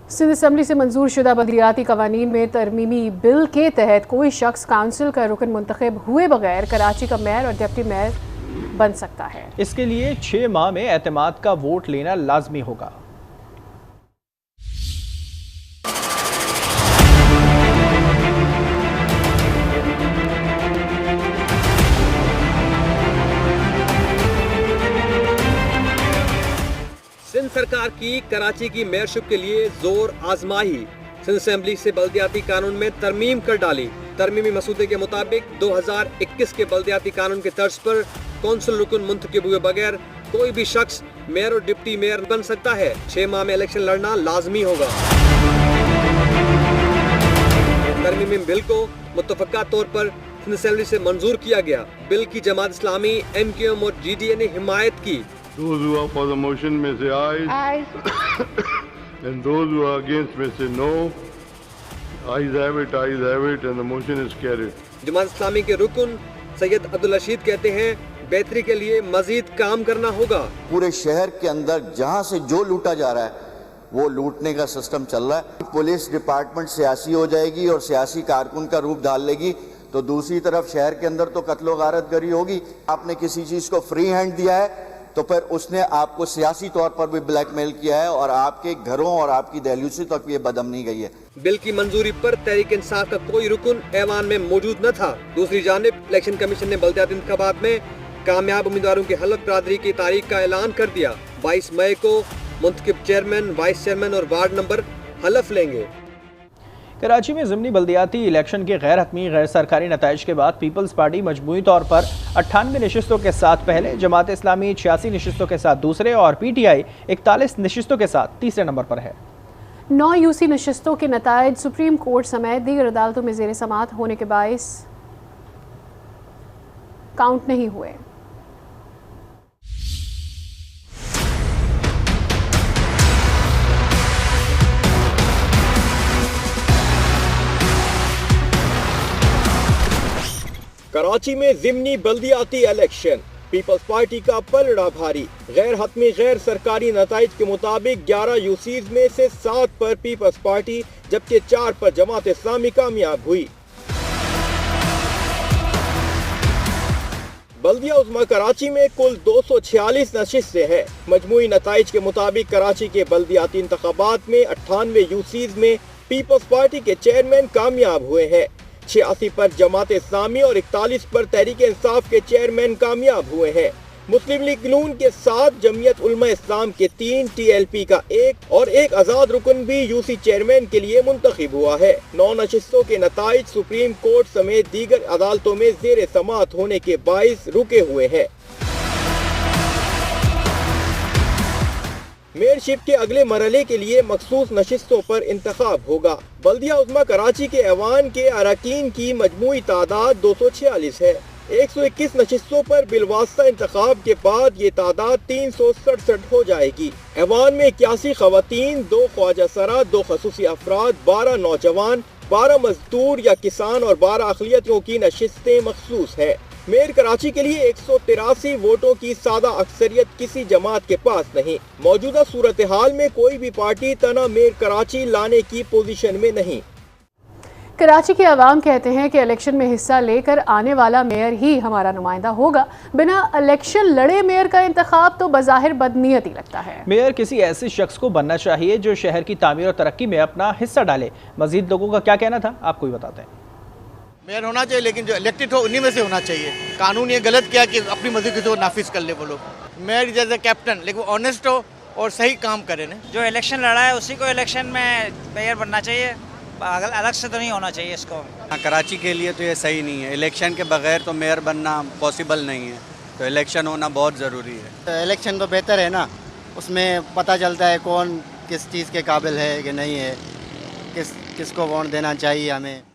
Sindh assembly से मंजूर शुदा बलदियाती कवानीन में तरमीमी बिल के तहत कोई शख्स काउंसिल का रुकन मुंतखब हुए बगैर कराची का मेयर और डिप्टी मेयर बन सकता है। इसके लिए 6 माह में एतमाद का वोट लेना लाजमी होगा। सिंध सरकार की कराची की मेयरशिप के लिए जोर आजमाही। सिंध असेंबली से बल्दियाती कानून में तरमीम कर डाली। तरमीमी मसूदे के मुताबिक 2021 के बल्दियाती कानून के तर्ज पर कौंसिल रुकन मुंतखब हुए बगैर कोई भी शख्स मेयर और डिप्टी मेयर बन सकता है। 6 माह में इलेक्शन लड़ना लाजमी होगा। तरमीमी बिल को मुत्तफका तौर पर सिंध असेंबली से मंजूर किया गया। बिल की जमात इस्लामी, MQM और GDA ने हिमायत की। Those who are for the motion may say aye. And those who are against may say no. Ayes have it, and the motion is carried. Jamaat Islami के रुकन सैयद अब्दुल रशीद कहते हैं बेहतरी के लिए मजीद काम करना होगा। पूरे शहर के अंदर जहां से जो लूटा जा रहा है वो लूटने का सिस्टम चल रहा है। पुलिस डिपार्टमेंट सियासी हो जाएगी और सियासी कारकुन का रूप डाल लेगी, तो दूसरी तरफ शहर के अंदर तो कत्लो गारतगरी होगी। आपने किसी चीज को फ्री हैंड दिया है तो फिर उसने आपको सियासी तौर पर भी ब्लैकमेल किया है और आपके घरों और आपकी दहलीज़ों तक ये बदअमनी गई है। बिल की मंजूरी पर तहरीक इंसाफ का कोई रुकन ऐवान में मौजूद न था। दूसरी जानिब इलेक्शन कमीशन ने बल्दियाती इंतखाबात में कामयाब उम्मीदवारों की हलफ बरादरी की तारीख का ऐलान कर दिया। 22 मई को मुंतखब चेयरमैन, वाइस चेयरमैन और वार्ड नंबर हलफ लेंगे। कराची में ज़िमनी बल्दियाती इलेक्शन के गैर हतमी गैर सरकारी नताइज के बाद पीपल्स पार्टी मजमूई तौर पर 98 नशिस्तों के साथ पहले, जमात इस्लामी 86 नशिस्तों के साथ दूसरे और PTI 41 नशिस्तों के साथ तीसरे नंबर पर है। 9 UC नशिस्तों के नताइज सुप्रीम कोर्ट समेत दीगर अदालतों में ज़ेर समाअत होने के बाइस काउंट नहीं हुए। कराची में ज़िमनी बल्दियाती इलेक्शन, पीपल्स पार्टी का पलड़ा भारी। गैर हतमी गैर सरकारी नताइज के मुताबिक 11 UCs में से 7 पर पीपल्स पार्टी जबकि 4 पर जमात इस्लामी कामयाब हुई। बल्दिया उज़्मा कराची में कुल 246 नशिस्तें हैं। मजमूई नताइज के मुताबिक कराची के बल्दियाती इंतखाबात में 98 UCs में पीपल्स पार्टी के चेयरमैन कामयाब हुए हैं। 86 पर जमात इस्लामी और 41 पर तहरीक इंसाफ के चेयरमैन कामयाब हुए हैं। मुस्लिम लीग नून के 7, जमीयत उलमा इस्लाम के 3, TLP का 1 और एक आज़ाद रुकन भी UC चेयरमैन के लिए मुंतखब हुआ है। 9 नशिस्तों के नताइज सुप्रीम कोर्ट समेत दीगर अदालतों में ज़ेर समाअत होने के बाइस रुके हुए हैं। मेयरशिप के अगले मरहले के लिए मखसूस नशिस्तों पर इंतखाब होगा। बल्दिया उज़्मा कराची के ऐवान के अरकान की मजमूई तादाद 246 है। 121 नशिस्तों पर बिलवास्ता इंतखाब के बाद ये तादाद 367 हो जाएगी। ऐवान में 81 खवातीन, 2 ख्वाजा सरा, 2 खसूसी अफराद, 12 नौजवान, 12 मजदूर या किसान और 12 अक़लियतों की नशिस्तें मखसूस है। मेयर कराची के लिए 183 वोटों की सादा अक्सरियत किसी जमात के पास नहीं। मौजूदा सूरत हाल में कोई भी पार्टी तना मेयर कराची लाने की पोजीशन में नहीं। कराची के अवाम कहते हैं कि इलेक्शन में हिस्सा लेकर आने वाला मेयर ही हमारा नुमाइंदा होगा। बिना इलेक्शन लड़े मेयर का इंतखाब तो बज़ाहिर बदनीयती लगता है। मेयर किसी ऐसे शख्स को बनना चाहिए जो शहर की तामीर और तरक्की में अपना हिस्सा डाले। मजीद लोगों का क्या कहना था, आपको ही बताते हैं। मेयर होना चाहिए, लेकिन जो इलेक्टेड हो उन्हीं में से होना चाहिए। कानून ये गलत किया कि अपनी मर्जी किसी को नाफिज कर ले वो लोग। मेयर जैसे कैप्टन, लेकिन वो ऑनेस्ट हो और सही काम करे ना। जो इलेक्शन लड़ा है उसी को इलेक्शन में मेयर बनना चाहिए, अलग से तो नहीं होना चाहिए इसको। कराची के लिए तो ये सही नहीं है। इलेक्शन के बगैर तो मेयर बनना पॉसिबल नहीं है, तो इलेक्शन होना बहुत ज़रूरी है। तो इलेक्शन तो बेहतर है ना, उसमें पता चलता है कौन किस चीज़ के काबिल है कि नहीं है, किसको वोट देना चाहिए हमें।